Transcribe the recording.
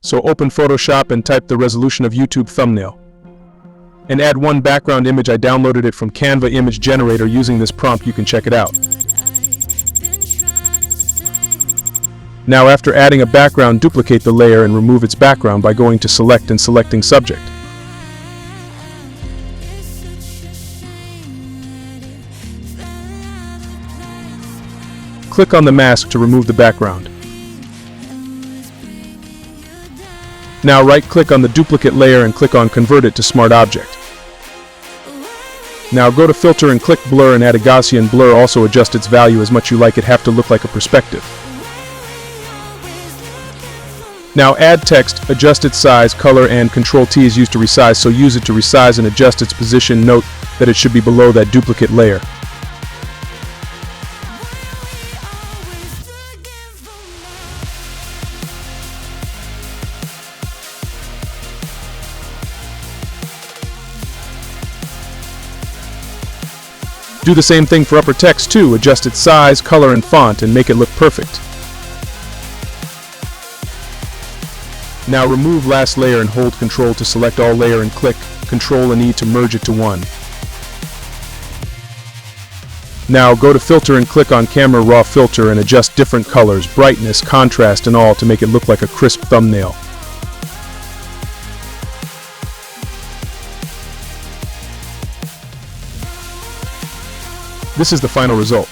So open Photoshop and type the resolution of YouTube thumbnail. And add one background image. I downloaded it from Canva image generator. Using this prompt, you can check it out. Now after adding a background, duplicate the layer and remove its background by going to Select and selecting Subject. Click on the mask to remove the background. Now right-click on the duplicate layer and click on Convert it to Smart Object. Now go to Filter and click Blur and add a Gaussian blur. Also adjust its value as much you like it. Have to look like a perspective. Now add text, adjust its size, color, and Ctrl-T is used to resize, so use it to resize and adjust its position. Note that it should be below that duplicate layer. Do the same thing for upper text too. Adjust its size, color, and font and make it look perfect. Now remove last layer and hold Ctrl to select all layer and click Ctrl and E to merge it to one. Now go to Filter and click on Camera Raw Filter and adjust different colors, brightness, contrast, and all to make it look like a crisp thumbnail. This is the final result.